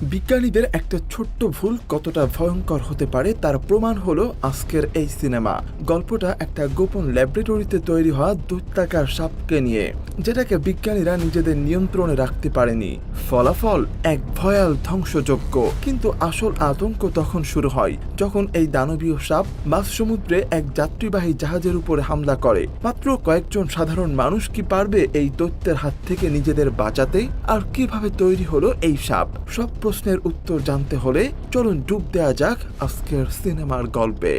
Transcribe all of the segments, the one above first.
বিজ্ঞানীদের একটা ছোট্ট ভুল কতটা ভয়ঙ্কর হতে পারে তার প্রমাণ হলো আজকের এই সিনেমা। গল্পটা একটা গোপন ল্যাবরেটরিতে তৈরি হওয়া দৈত্যাকার সাপকে নিয়ে, যেটাকে বিজ্ঞানীরা নিজেদের নিয়ন্ত্রণে রাখতে পারেনি। ফলাফল এক ভয়াল ধ্বংসযজ্ঞ। কিন্তু আসল আতঙ্ক তখন শুরু হয় যখন এই দানবীয় সাপ মাঝ সমুদ্রে এক যাত্রীবাহী জাহাজের উপরে হামলা করে। মাত্র কয়েকজন সাধারণ মানুষ কি পারবে এই দৈত্যের হাত থেকে নিজেদের বাঁচাতে? আর কিভাবে তৈরি হলো এই সাপ? সব প্রশ্নের উত্তর জানতে হলে চলুন ডুব দেওয়া যাক আজকের সিনেমার গল্পে।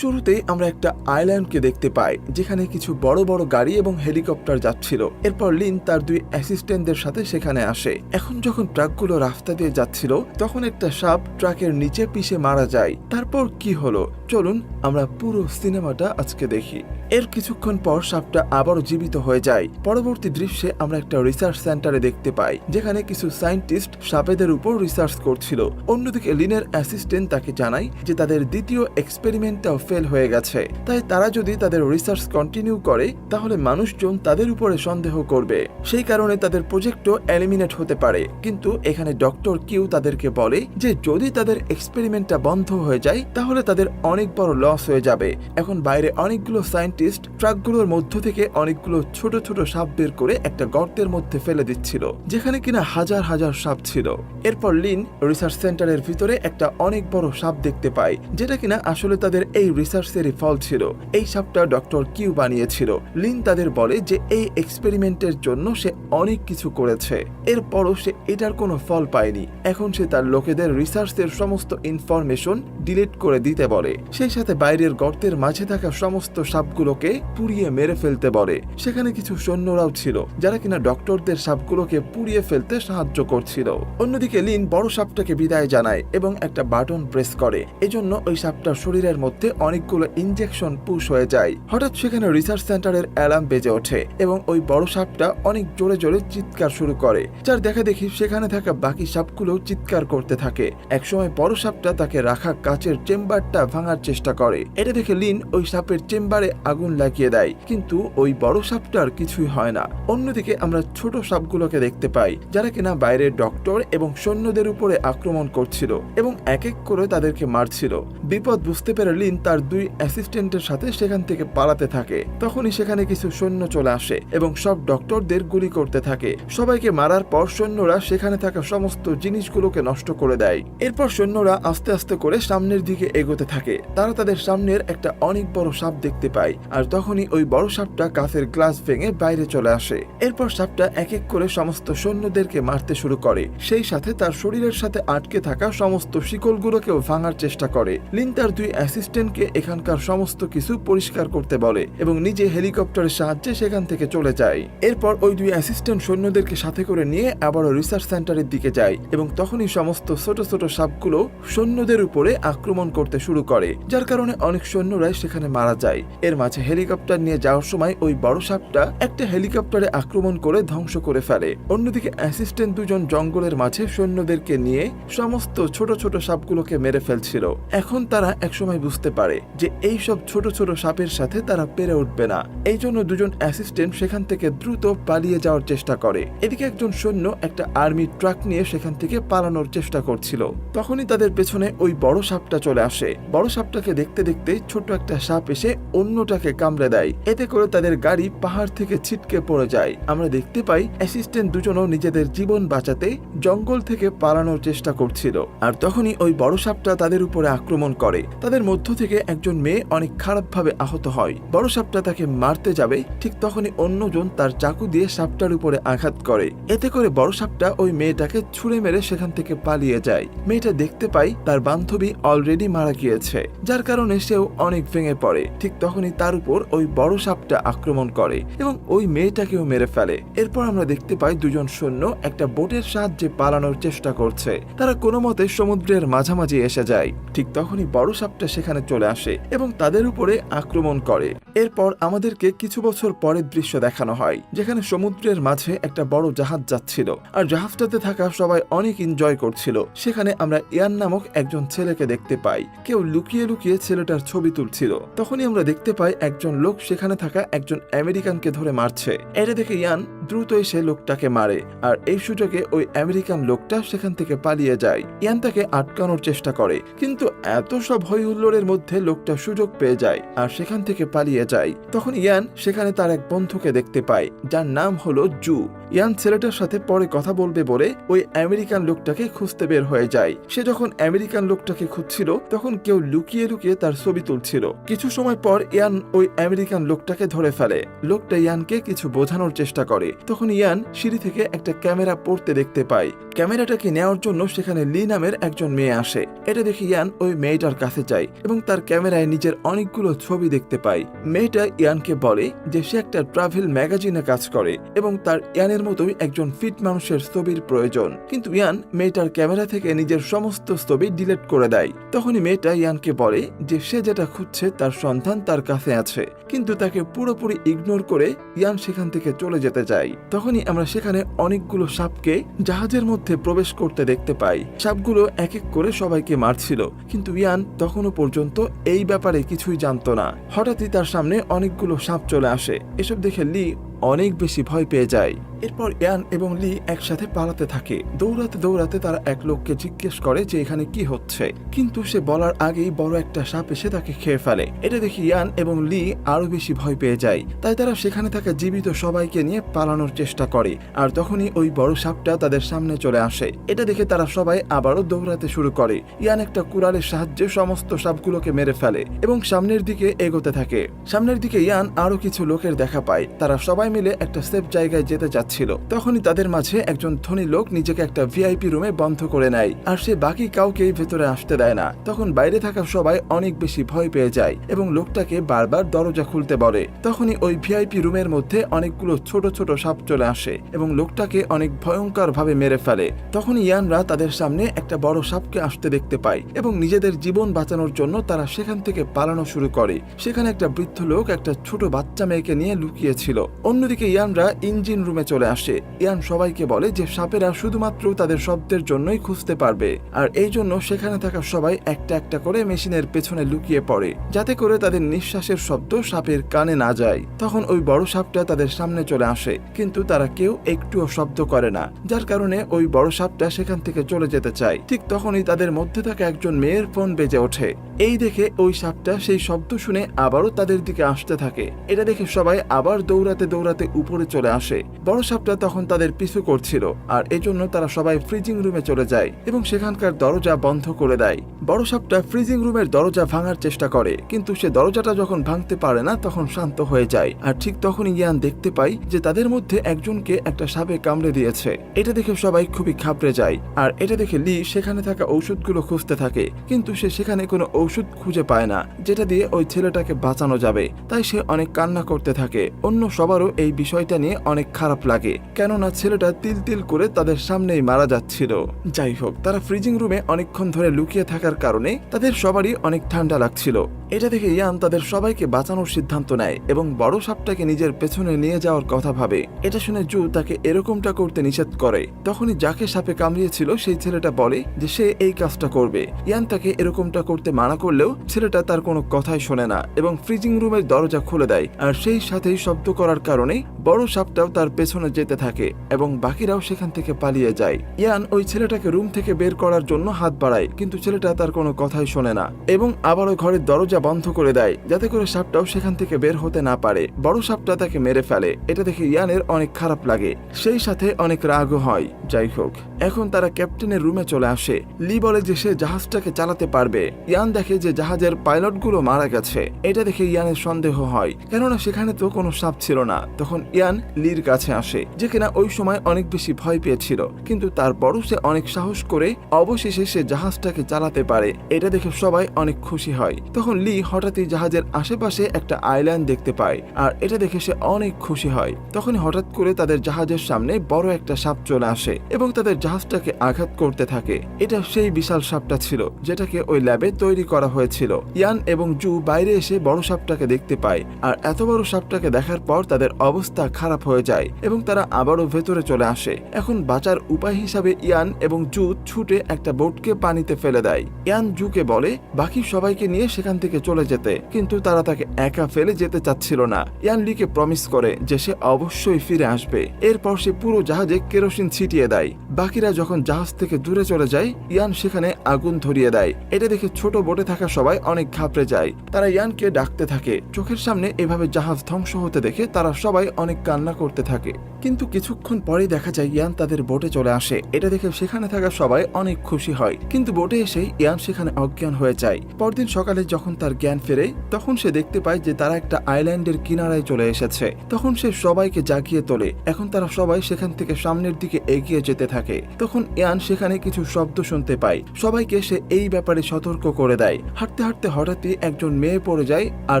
শুরুতেই আমরা একটা আইল্যান্ডকে দেখতে পাই, যেখানে কিছু বড় বড় গাড়ি এবং হেলিকপ্টার যাচ্ছিল। এরপর লিন তার দুই অ্যাসিস্ট্যান্টদের সাথে সেখানে আসে। এখন যখন ট্রাকগুলো রাস্তা দিয়ে যাচ্ছিল, তখন একটা সাপ ট্রাকের নিচে পিষে মারা যায়। তারপর কি হলো চলুন আমরা পুরো সিনেমাটা আজকে দেখি। এর কিছুক্ষণ পর সাপটা আবারও জীবিত হয়ে যায়। পরবর্তী দৃশ্যে আমরা একটা রিসার্চ সেন্টারে দেখতে পাই, যেখানে কিছু সায়েন্টিস্ট সাপেদের উপর রিসার্চ করছিল। অন্যদিকে লিনের অ্যাসিস্ট্যান্ট তাকে জানায় যে তাদের দ্বিতীয় এক্সপেরিমেন্টটাও ফেল হয়ে গেছে, তাই তারা যদি তাদের রিসার্চ কন্টিনিউ করে তাহলে মানুষজন তাদের উপরে সন্দেহ করবে। সেই কারণে তাদের প্রজেক্টও এলিমিনেট হতে পারে। কিন্তু এখানে ডক্টর কিউ তাদেরকে বলে যে যদি তাদের এক্সপেরিমেন্টটা বন্ধ হয়ে যায় তাহলে তাদের অনেক বড় লস হয়ে যাবে। এখন বাইরে অনেকগুলো সায়েন্টিস্ট ট্রাকগুলোর মধ্য থেকে অনেকগুলো ছোট ছোট সাপ বের করে একটা গর্তের মধ্যে ফেলে দিচ্ছিল, যেখানে কিনা হাজার হাজার সাপ ছিল। এরপর লিন রিসার্চ সেন্টারের ভিতরে একটা অনেক বড় সাপ দেখতে পায়, যেটা কিনা আসলে তাদের এই রিসার্চেরই ফল ছিল। এই সাপটা ডক্টর কিউ বানিয়েছিল। লিন তাদের বলে যে এই এক্সপেরিমেন্টের জন্য সে অনেক কিছু করেছে, এরপরও সে এটার কোনো ফল পায়নি। এখন সে তার লোকেদের রিসার্চের সমস্ত ইনফরমেশন ডিলিট করে দিতে বলে। সেই সাথে বাইরের গর্তের মাঝে থাকা সমস্ত সাপগুলোকে পুড়িয়ে মেরে ফেলতে বলে। সেখানে কিছু সৈন্যরাও ছিল, যারা কিনা ডক্টরদের সাপগুলোকে পুড়িয়ে ফেলতে সাহায্য করছিল। অন্যদিকে লিন বড় সাপটাকে বিদায় জানায় এবং একটা বাটন প্রেস করে। এজন্য ওই সাপটার শরীরের মধ্যে অনেকগুলো ইনজেকশন পুশ হয়ে যায়। হঠাৎ সেখানে রিসার্চ সেন্টারের অ্যালার্ম বেজে ওঠে এবং ওই বড় সাপটা অনেক জোরে জোরে চিৎকার শুরু করে, যার দেখা দেখি সেখানে থাকা বাকি সাপগুলো চিৎকার করতে থাকে। একসময় বড় সাপটা তাকে রাখা কাচের চেম্বারটা ভাঙার চেষ্টা করে। এটা দেখে লিন ওই সাপের চেম্বারে আগুন লাগিয়ে দেয়, কিন্তু ওই বড় সাপটার কিছুই হয় না। অন্যদিকে আমরা ছোট সাপগুলোকে দেখতে পাই, যারা কিনা বাইরের ডক্টর এবং সৈন্যদের উপরে আক্রমণ করছিল এবং এক এক করে তাদেরকে মারছিল। বিপদ বুঝতে পেরে লিন তার দুই অ্যাসিস্ট্যান্টের সাথে সেখান থেকে পালাতে থাকে। তখনই সেখানে কিছু সৈন্য চলে আসে এবং সব ডক্টরদের গুলি করতে থাকে। সবাইকে মারার পর সৈন্যরা সেখানে থাকা সমস্ত জিনিসগুলোকে নষ্ট করে দেয়। এরপর সৈন্যরা আস্তে আস্তে করে সামনের দিকে এগোতে থাকে। তারা তাদের সামনের একটা অনেক বড় সাপ দেখতে পায়, আর তখনই ওই বড় সাপটা কাঁচের গ্লাস ভেঙে বাইরে চলে আসে। এরপর সাপটা এক এক করে সমস্ত সৈন্যদেরকে মারতে শুরু করে, সেই সাথে তার শরীরের সাথে আটকে থাকা সমস্ত শিকলগুলোকেও ভাঙার চেষ্টা করে। লিন তার দুই অ্যাসিস্ট্যান্টকে এখানকার সমস্ত কিছু পরিষ্কার করতে বলে এবং নিজে হেলিকপ্টারের সাহায্যে সেখান থেকে চলে যায়। এরপর ওই দুই অ্যাসিস্ট্যান্ট সৈন্যদেরকে সাথে করে নিয়ে আবারও রিসার্চ সেন্টারের দিকে যায় এবং তখনই সমস্ত ছোট ছোট সাপগুলো সৈন্যদের উপরে আক্রমণ করতে শুরু করে, যার কারণে অনেক সৈন্যরাই সেখানে মারা যায়। এর মাঝে হেলিকপ্টার নিয়ে যাওয়ার সময় ওই বড় সাপটা একটা হেলিকপ্টারে আক্রমণ করে ধ্বংস করে ফেলে। অন্যদিকে অ্যাসিস্ট্যান্ট দুজন জঙ্গলের মাঝে সৈন্যদেরকে নিয়ে সমস্ত ছোট ছোট সাপগুলোকে মেরে ফেলছিল। এখন তারা একসময় বুঝতে পারে যে এই সব ছোট ছোট সাপের সাথে তারা পেরে উঠবে না। এই জন্য দুজন অ্যাসিস্ট্যান্ট সেখান থেকে দ্রুত পালিয়ে যাওয়ার চেষ্টা করে। এদিকে একজন সৈন্য একটা আর্মি ট্রাক নিয়ে সেখান থেকে পালানোর চেষ্টা করছিল। তখনই তাদের পেছনে ওই বড় সাপটা চলে আসে। বড় সাপটাকে দেখতে দেখতে ছোট একটা সাপ এসে অন্যটাকে কামড়ে দেয়। এতে করে তাদের গাড়ি পাহাড় থেকে ছিটকে পড়ে যায়। আমরা দেখতে পাই অ্যাসিস্ট্যান্ট দুজনও নিজেদের জীবন বাঁচাতে জঙ্গল থেকে পালানোর চেষ্টা করছিল। আর তখনই ওই বড় সাপটা তাদের উপরে আক্রমণ করে। তাদের মধ্য থেকে একজন মেয়ে অনেক খারাপভাবে আহত হয়। বড় সাপটা তাকে মারতে যাবে, ঠিক তখনই অন্যজন তার চাকু দিয়ে সাপটার উপরে আঘাত করে। এতে করে বড় সাপটা ওই মেয়েটাকে ছুঁড়ে মেরে সেখান থেকে পালিয়ে যায়। মেয়েটা দেখতে পাই তার বান্ধবী অলরেডি মারা গিয়েছে, যার কারণে সেও অনেক ভেঙে পড়ে। ঠিক তখনই তার উপর ওই বড় সাপটা আক্রমণ করে এবং ওই মেয়েটাকেও মেরে ফেলে। এরপর আমরা দেখতে পাই দুজন সৈন্য একটা বোটের সাহায্যে পালানোর চেষ্টা করছে। তারা কোনো মতে সমুদ্রের মাঝামাঝি এসে যায়। ঠিক তখনই বড় সাপটা সেখানে চলে আসে এবং তাদের উপরে আক্রমণ করে। এরপর আমাদেরকে কিছু বছর পরের দৃশ্য দেখানো হয়, যেখানে সমুদ্রের মাঝে একটা বড় জাহাজ যাচ্ছিল আর জাহাজটাতে থাকা সবাই অনেক এনজয় করছিল। সেখানে আমরা ইয়ান নামক একজন ছেলেকে দেখতে পাই। কেউ লুকিয়ে লুকিয়ে ছেলেটার ছবি তুলছিল। তখনই আমরা দেখতে পাই একজন লোক সেখানে থাকা একজন আমেরিকানকে ধরে মারছে। এটা দেখে ইয়ান দ্রুত এসে লোকটাকে মারে, আর এই সুযোগে ওই আমেরিকান লোকটা সেখান থেকে পালিয়ে যায়। ইয়ান তাকে আটকানোর চেষ্টা করে, কিন্তু এত সব হই হুল্লোড়ের মধ্যে লোকটা সুযোগ পেয়ে যায় আর সেখান থেকে পালিয়ে যায়। তখন ইয়ান সেখানে তার এক বন্ধুকে দেখতে পায়, যার নাম হলো জু। ইয়ান ছেলেটার সাথে পরে কথা বলবে বলে ওই আমেরিকান লোকটাকে খুঁজতে বের হয়ে যায়। সে যখন আমেরিকান লোকটাকে খুঁজছিল তখন কেউ লুকিয়ে লুকিয়ে তার ছবি তুলছিল। কিছু সময় পর ইয়ান ওই আমেরিকান লোকটাকে ধরে ফেলে। লোকটা ইয়ানকে কিছু বোঝানোর চেষ্টা করে। তখন ইয়ান সিঁড়ি থেকে একটা ক্যামেরা পড়তে দেখতে পায়। ক্যামেরাটাকে নেওয়ার জন্য সেখানে লি নামের একজন মেয়ে আসে। এটা দেখে ইয়ান ওই মেয়েটার কাছে যায় এবং তার ক্যামেরায় নিজের অনেকগুলো ছবি দেখতে পায়। মেয়েটা ইয়ানকে বলে যে সে একটা ট্রাভেল ম্যাগাজিনে কাজ করে এবং তার ইয়ানের মতোই একজন ফিট মানুষের ছবির প্রয়োজন। কিন্তু ইয়ান মেয়েটার ক্যামেরা থেকে নিজের সমস্ত ছবি ডিলিট করে দেয়। তখনই মেয়েটা ইয়ানকে বলে যে সে যেটা খুঁজছে তার সন্ধান তার কাছে আছে, কিন্তু তাকে পুরোপুরি ইগনোর করে ইয়ান সেখান থেকে চলে যেতে চায়। তখনই আমরা সেখানে অনেকগুলো সাপকে জাহাজের মধ্যে প্রবেশ করতে দেখতে পাই। সাপগুলো এক এক করে সবাইকে মারছিল, কিন্তু ইয়ান তখনও পর্যন্ত এই ব্যাপারে কিছুই জানতো না। হঠাৎই তার সামনে অনেকগুলো সাপ চলে আসে। এসব দেখে লি অনেক বেশি ভয় পেয়ে যায়। এরপর ইয়ান এবং লি একসাথে পালাতে থাকে। দৌড়াতে দৌড়াতে তারা এক লোককে জিজ্ঞেস করে যে এখানে কি হচ্ছে, কিন্তু সে বলার আগেই বড় একটা সাপ এসে তাকে খেয়ে ফেলে। এটা দেখে ইয়ান এবং লি আরো বেশি ভয় পেয়ে যায়। তাই তারা সেখানে থাকা জীবিত সবাইকে নিয়ে পালানোর চেষ্টা করে, আর তখনই ওই বড় সাপটা তাদের সামনে চলে আসে। এটা দেখে তারা সবাই আবারও দৌড়াতে শুরু করে। ইয়ান একটা কুড়ালের সাহায্যে সমস্ত সাপগুলোকে মেরে ফেলে এবং সামনের দিকে এগোতে থাকে। সামনের দিকে ইয়ান আরো কিছু লোকের দেখা পায়। তারা সবাই মিলে একটা সেফ জায়গায় যেতে যাচ্ছিল। তখনই তাদের মাঝে একজন ধনী লোক নিজেকে একটা ভিআইপি রুমে বন্ধ করে নেয়, আর সে বাকি কাউকেই ভেতরে আসতে দেয় না। তখন বাইরে থাকা সবাই অনেক বেশি ভয় পেয়ে যায় এবং লোকটাকে বারবার দরজা খুলতে বলে। তখনই ওই ভিআইপি রুমের মধ্যে অনেকগুলো ছোট ছোট সাপ চলে আসে এবং লোকটাকে অনেক ভয়ঙ্কর ভাবে মেরে ফেলে। তখন ইয়ানরা তাদের সামনে একটা বড় সাপকে আসতে দেখতে পায় এবং নিজেদের জীবন বাঁচানোর জন্য তারা সেখান থেকে পালানো শুরু করে। সেখানে একটা বৃদ্ধ লোক একটা ছোট বাচ্চা মেয়েকে নিয়ে লুকিয়েছিল। অন্যদিকে ইয়ানরা ইঞ্জিন রুমে চলে আসে। ইয়ান সবাইকে বলে যে সাপেরা শুধুমাত্র তাদের শব্দের জন্যই খুঁজতে পারবে, আর এই জন্য সেখানে থাকা সবাই একটা একটা করে মেশিনের পেছনে লুকিয়ে পড়ে, যাতে করে তাদের নিঃশ্বাসের শব্দ সাপের কানে না যায়। তখন ওই বড় সাপটা তাদের সামনে চলে আসে, কিন্তু তারা কেউ একটুও শব্দ করে না, যার কারণে ওই বড় সাপটা সেখান থেকে চলে যেতে চায়। ঠিক তখনই তাদের মধ্যে থাকা একজন মেয়ের ফোন বেজে ওঠে। এই দেখে ওই সাপটা সেই শব্দ শুনে আবারও তাদের দিকে আসতে থাকে। এটা দেখে সবাই আবার দৌড়াতে দৌড়াতে উপরে চলে আসে। বড় সাপটা তখন তাদের পিছু করছিল, আর এজন্য তারা সবাই ফ্রিজিং রুমে চলে যায় এবং সেখানকার দরজা বন্ধ করে দেয়। বড় সাপটা ফ্রিজিং রুমের দরজা ভাঙার চেষ্টা করে, কিন্তু সে দরজাটা যখন ভাঙতে পারে না তখন শান্ত হয়ে যায়। আর ঠিক তখনই ইয়ান দেখতে পায় যে তাদের মধ্যে একজনকে একটা সাপে কামড়ে দিয়েছে। এটা দেখে সবাই খুবই ঘাবড়ে যায়, আর এটা দেখে লি সেখানে থাকা ঔষধগুলো খুঁজতে থাকে, কিন্তু সে সেখানে কোনো ঔষধ খুঁজে পায় না যেটা দিয়ে ওই ছেলেটাকে বাঁচানো যাবে। তাই সে অনেক কান্না করতে থাকে। অন্য সবারও এই বিষয়টা নিয়ে অনেক খারাপ লাগে, কেননা ছেলেটা তিল তিল করে তাদের সামনেই মারা যাচ্ছিল। যাই হোক, তারা ফ্রিজিং রুমে অনেকক্ষণ ধরে লুকিয়ে থাকার কারণে তাদের সবারই অনেক ঠান্ডা লাগছিল। এটা দেখে ইয়ান তাদের সবাইকে বাঁচানোর সিদ্ধান্ত নেয় এবং বড় সাপটাকে নিজের পেছনে নিয়ে যাওয়ার কথা ভাবে। এটা শুনে জু তাকে এরকমটা করতে নিষেধ করে। তখনই যাকে সাপে কামড়িয়েছিল সেই ছেলেটা বলে যে সে এই কাজটা করবে। ইয়ান তাকে এরকমটা করতে মানা করলেও ছেলেটা তার কোনো কথাই শোনে না এবং ফ্রিজিং রুমের দরজা খুলে দেয়, আর সেই সাথেই শব্দ করার কারণে বড় সাপটাও তার পেছনে যেতে থাকে এবং বাকিরাও সেখান থেকে পালিয়ে যায়। ইয়ান ওই ছেলেটাকে রুম থেকে বের করার জন্য হাত বাড়ায়, কিন্তু ছেলেটা তার কোনো কথাই শোনে না এবং আবারও ঘরের দরজা বন্ধ করে দেয়, যাতে করে সাপটাও সেখান থেকে বের হতে না পারে। বড় সাপটা তাকে মেরে ফেলে। এটা দেখে ইয়ানের অনেক খারাপ লাগে, সেই সাথে অনেক রাগও হয়। যাই হোক, এখন তারা ক্যাপ্টেনের রুমে চলে আসে। লি বলে যে সে জাহাজটাকে চালাতে পারবে। ইয়ান দেখে যে জাহাজের পাইলটগুলো মারা গেছে। এটা দেখে ইয়ানের সন্দেহ হয়, কেননা সেখানে তো কোনো সাপ ছিল না। তখন ইয়ান লির কাছে আসে, যে কিনা ওই সময় অনেক বেশি ভয় পেয়েছিল, কিন্তু তারপরও সে অনেক সাহস করে অবশেষে সে জাহাজটাকে চালাতে পারে। এটা দেখে সবাই অনেক খুশি হয়। তখন লি হঠাৎই জাহাজের আশেপাশে একটা আইল্যান্ড দেখতে পায়, আর এটা দেখে সে অনেক খুশি হয়। তখন হঠাৎ করে তাদের জাহাজের সামনে বড় একটা সাপ চলে আসে এবং তাদের জাহাজটাকে আঘাত করতে থাকে। এটা সেই বিশাল সাপটা ছিল যেটাকে ওই ল্যাবে তৈরি করা হয়েছিল। ইয়ান এবং জু বাইরে এসে বড় সাপটাকে দেখতে পায়, আর এত বড় সাপটাকে দেখার পর তাদের অবস্থা খারাপ হয়ে যায় এবং তারা আবারও ভেতরে চলে আসে। এখন বাঁচার উপায় হিসাবে ইয়ান এবং জু ছুটে একটা বোটকে পানিতে ফেলে দেয়। ইয়ান জুকে বলে বাকি সবাইকে নিয়ে সেখান থেকে চলে যেতে, কিন্তু তারা তাকে একা ফেলে যেতে চাচ্ছিল না। ইয়ান লিকে প্রমিস করে যে সে অবশ্যই ফিরে আসবে। এরপর সে পুরো জাহাজে কেরোসিন ছিটিয়ে দেয়। বাকিরা যখন জাহাজ থেকে দূরে চলে যায়, ইয়ান সেখানে আগুন ধরিয়ে দেয়। এটা দেখে ছোট বোটে থাকা সবাই অনেক ঘাবড়ে যায়। তারা ইয়ানকে ডাকতে থাকে। চোখের সামনে এভাবে জাহাজ ধ্বংস হতে দেখে তারা সবাই অনেক কান্না করতে থাকে। কিন্তু কিছুক্ষণ পরেই দেখা যায় ইয়ান তাদের বোটে চলে আসে। এটা দেখে সেখানে থাকা সবাই অনেক খুশি হয়, কিন্তু বোটে এসেই ইয়ান সেখানে অজ্ঞান হয়ে যায়। পরদিন সকালে যখন তার জ্ঞান ফেরে, তখন সে দেখতে পায় যে তারা একটা আইল্যান্ডের কিনারায় চলে এসেছে। তখন সে সবাইকে জাগিয়ে তোলে। এখন তারা সবাই সেখান থেকে সামনের দিকে এগিয়ে যেতে থাকে। তখন ইয়ান সেখানে কিছু শব্দ শুনতে পায়। সবাইকে সে এই ব্যাপারে সতর্ক করে দেয়। হাঁটতে হাঁটতে হঠাৎই একজন মেয়ে পড়ে যায় আর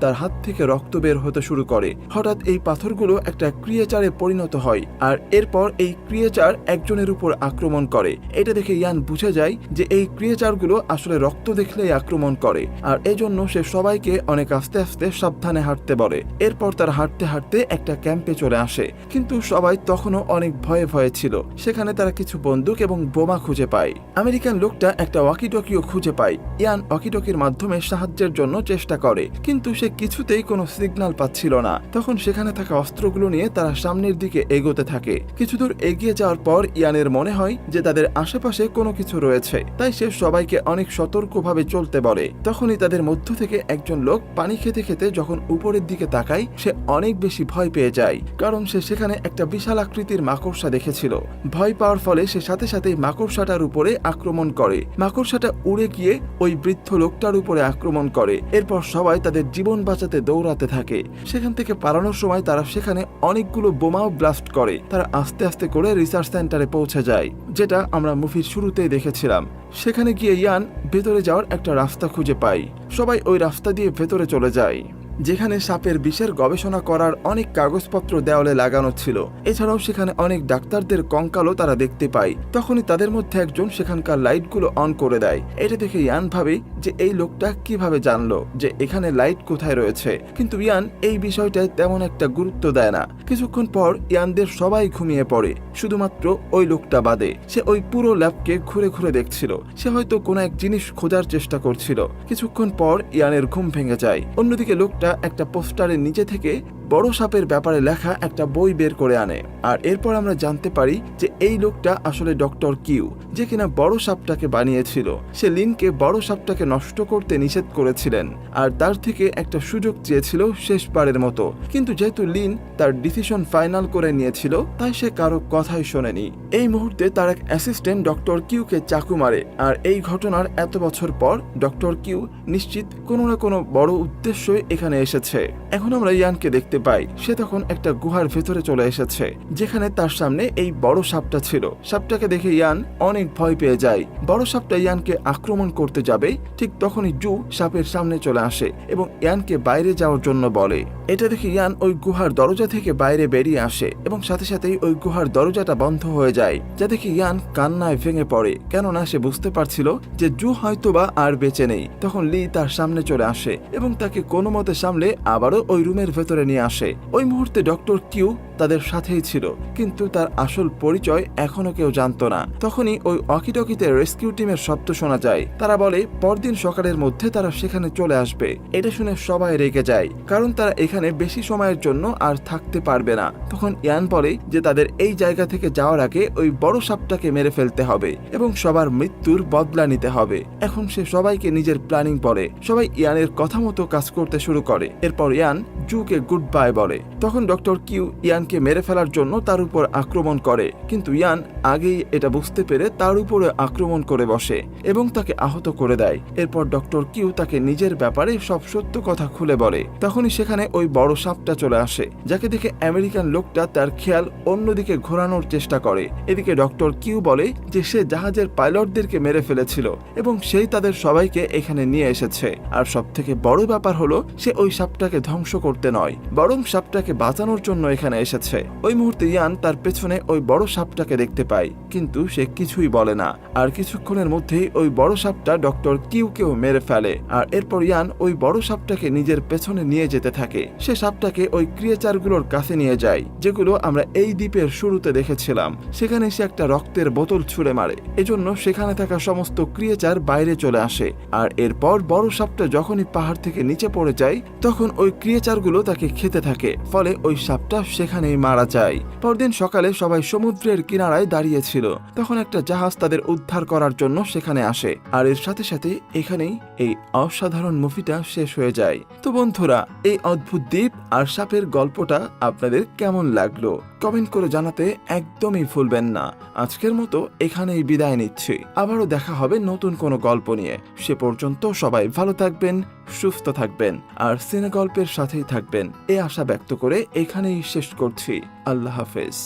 তার হাত থেকে রক্ত বের হতে শুরু করে। হঠাৎ এই পাথরগুলো একটা ক্রিয়েচারে পরিণত হয় আর এরপর এই ক্রিয়েচার একজনের উপর আক্রমণ করে। এটা দেখে ইয়ান বুঝে যায় যে এই ক্রিয়েচারগুলো আসলে রক্ত দেখলেই আক্রমণ করে, আর এজন্য সে সবাইকে অনেক আস্তে আস্তে সাবধানে হাঁটতে বলে। এরপর তার হাঁটতে হাঁটতে একটা ক্যাম্পে চলে আসে, কিন্তু সবাই তখনও অনেক ভয়ে ভয়ে ছিল। সেখানে তারা কিছু বন্দুক এবং বোমা খুঁজে পায়। আমেরিকান লোকটা একটা ওয়াকিটকিও খুঁজে পায়। ইয়ান ওয়াকিটকির মাধ্যমে সাহায্যের জন্য চেষ্টা করে, কিন্তু সে কিছুতেই কোনো সিগন্যাল পাচ্ছিল না। তখন সেখানে থাকা অস্ত্রগুলো নিয়ে তারা সামনের দিকে এগোতে থাকে। কিছু দূর এগিয়ে যাওয়ার পর ইয়ানের মনে হয় যে তাদের আশেপাশে কোনো কিছু রয়েছে, তাই সে সবাইকে অনেক সতর্কভাবে চলতে বলে। তখনই তাদের মধ্য থেকে একজন লোক পানি খেতে খেতে যখন উপরের দিকে তাকায়, সে অনেক বেশি ভয় পেয়ে যায়, কারণ সে সেখানে একটা বিশাল আকৃতির মাকড়সা দেখেছিল। ভয় পাওয়ার ফলে সে সাথে সাথে মাকড়সাটার উপরে আক্রমণ করে। মাকড়সাটা উড়ে গিয়ে ওই বৃদ্ধ লোকটার উপরে আক্রমণ করে। এরপর সবাই তাদের জীবন বাঁচাতে দৌড়াতে থাকে। সেখান থেকে পালানোর সময় তারা সেখানে অনেকগুলো বোমাও ব্লাস্ট করে। তারা আস্তে আস্তে করে রিসার্চ সেন্টারে পৌঁছে যায়, যেটা আমরা মুভির শুরুতেই দেখেছিলাম। সেখানে গিয়ে ইয়ান ভেতরে যাওয়ার একটা রাস্তা খুঁজে পায়। সবাই ওই রাস্তা দিয়ে ভেতরে চলে যায়, যেখানে সাপের বিষের গবেষণা করার অনেক কাগজপত্র দেওয়ালে লাগানো ছিল। এছাড়াও সেখানে অনেক ডাক্তারদের কঙ্কালও তারা দেখতে পায়। তখনই তাদের মধ্যে একজন সেখানকার লাইটগুলো অন করে দেয়। এটা দেখে ইয়ান ভাবে যে এই লোকটা কিভাবে জানলো যে এখানে লাইট কোথায় রয়েছে, কিন্তু ইয়ান এই বিষয়টায় তেমন একটা গুরুত্ব দেয় না। কিছুক্ষণ পর ইয়ানদের সবাই ঘুমিয়ে পড়ে, শুধুমাত্র ওই লোকটা বাদে। সে ওই পুরো ল্যাবকে ঘুরে ঘুরে দেখছিল। সে হয়তো কোনো এক জিনিস খোঁজার চেষ্টা করছিল। কিছুক্ষণ পর ইয়ানের ঘুম ভেঙে যায়। অন্যদিকে লোকটা একটা পোস্টারের নিচে থেকে বড় সাপের ব্যাপারে লেখা একটা বই বের করে আনে। আর এরপর আমরা জানতে পারি যে এই লোকটা আসলে ডক্টর কিউ, যে কিনা বড় সাপটাকে বানিয়েছিল। সে লিনকে বড় সাপটাকে নষ্ট করতে নিষেধ করেছিলেন আর তার থেকে একটা সুযোগ চেয়েছিল শেষবারের মতো। কিন্তু যেহেতু লিন তার ডিসিশন ফাইনাল করে নিয়েছিল, তাই সে কারো কথাই শোনেনি। এই মুহূর্তে তার এক অ্যাসিস্ট্যান্ট ডক্টর কিউকে চাকু মারে। আর এই ঘটনার এত বছর পর ডক্টর কিউ নিশ্চিত কোনো না কোনো বড় উদ্দেশ্যই এখানে এসেছে। এখন আমরা ইয়ানকে দেখতে পাই। সে তখন একটা গুহার ভেতরে চলে এসেছে, যেখানে তার সামনে এই বড় সাপটা ছিল। সাপটাকে দেখে ইয়ান অনেক ভয় পেয়ে যায়। বড় সাপটা ইয়ানকে আক্রমণ করতে যাবে, ঠিক তখনই জু সাপের সামনে চলে আসে এবং ইয়ানকে বাইরে যাওয়ার জন্য বলে। এটা দেখে ইয়ান ওই গুহার দরজা থেকে বাইরে বেরিয়ে আসে এবং সাথে সাথেই ওই গুহার দরজাটা বন্ধ হয়ে যায়, যা দেখে ইয়ান কান্নায় ভেঙে পড়ে, কেননা সে বুঝতে পারছিল যে জু হয়তোবা আর বেঁচে নেই। তখন লি তার সামনে চলে আসে এবং তাকে কোনো মতে সামলে আবারও ওই রুমের ভেতরে নিয়ে আসে। ওই মুহূর্তে ডক্টর কিউ তাদের সাথেই ছিল, কিন্তু তার আসল পরিচয় এখনো কেউ জানতো না। তখনই ওই ওয়াকিটকিতে রেস্কিউ টিমের শব্দ শোনা যায়। তারা বলে পরদিন সকালের মধ্যে তারা সেখানে চলে আসবে। এটা শুনে সবাই রেগে যায়, কারণ তারা এখানে বেশি সময়ের জন্য আর থাকতে পারবে না। তখন ইয়ান বলে যে তাদের এই জায়গা থেকে যাওয়ার আগে ওই বড় সাপটাকে মেরে ফেলতে হবে এবং সবার মৃত্যুর বদলা নিতে হবে। এখন সে সবাইকে নিজের প্ল্যানিং বলে। সবাই ইয়ানের কথা মতো কাজ করতে শুরু করে। এরপর ইয়ান জুকে গুড বাই বলে। তখন ডক্টর কিউ ইয়ানকে মেরে ফেলার জন্য তার উপর আক্রমণ করে, কিন্তু ইয়ান আগেই এটা বুঝতে পেরে তার উপরে আক্রমণ করে বসে এবং তাকে আহত করে দেয়। এরপর ডক্টর কিউ তাকে নিজের ব্যাপারে সব সত্য কথা খুলে বলে। তখনই সেখানে ওই বড় সাপটা চলে আসে, যাকে দেখে আমেরিকান লোকটা তার খেয়াল অন্যদিকে ঘোরানোর চেষ্টা করে। এদিকে ডক্টর কিউ বলে যে সে জাহাজের পাইলটদেরকে মেরে ফেলেছিল এবং সেই তাদের সবাইকে এখানে নিয়ে এসেছে। আর সব থেকে বড় ব্যাপার হলো সে ওই সাপটাকে ধ্বংস করতে নয়, বরং সাপটাকে বাঁচানোর জন্য এখানে এসেছে। এসেছে। ওই মুহূর্তে ইয়ান তার পেছনে ওই বড় সাপটাকে দেখতে পায়, কিন্তু সে কিছুই বলে না। আর কিছুক্ষণের মধ্যেই ওই বড় সাপটা ডক্টর কিউকেও মেরে ফেলে। আর এরপর ইয়ান ওই বড় সাপটাকে নিজের পেছনে নিয়ে যেতে থাকে। সে সাপটাকে ওই ক্রিয়েচারগুলোর কাছে নিয়ে যায়, যেগুলো আমরা এই দ্বীপের শুরুতে দেখেছিলাম। সেখানে সে একটা রক্তের বোতল ছুঁড়ে মারে, এজন্য সেখানে থাকা সমস্ত ক্রিয়েচার বাইরে চলে আসে। আর এরপর বড় সাপটা যখনই পাহাড় থেকে নিচে পড়ে যায়, তখন ওই ক্রিয়েচারগুলো তাকে খেতে থাকে, ফলে ওই সাপটা সেখানেই মারা যায়। পরদিন সকালে সবাই সমুদ্রের কিনারায় দাঁড়িয়েছিল, তখন একটা জাহাজ তাদের উদ্ধার করার জন্য সেখানে আসে। আর এর সাথে সাথে এখানেই এই অসাধারণ মুভিটা শেষ হয়ে যায়। তো বন্ধুরা, এই অদ্ভুত দ্বীপ আর সাপের গল্পটা আপনাদের কেমন লাগলো কমেন্ট করে জানাতে একদমই ভুলবেন না। আজকের মতো এখানেই বিদায় নিচ্ছি, আবারও দেখা হবে নতুন কোনো গল্প নিয়ে। সে পর্যন্ত সবাই ভালো থাকবেন, সুস্থ থাকবেন আর সিনে গল্পের সাথেই থাকবেন, এই আশা ব্যক্ত করে এখানেই শেষ করছি। আল্লাহ হাফেজ।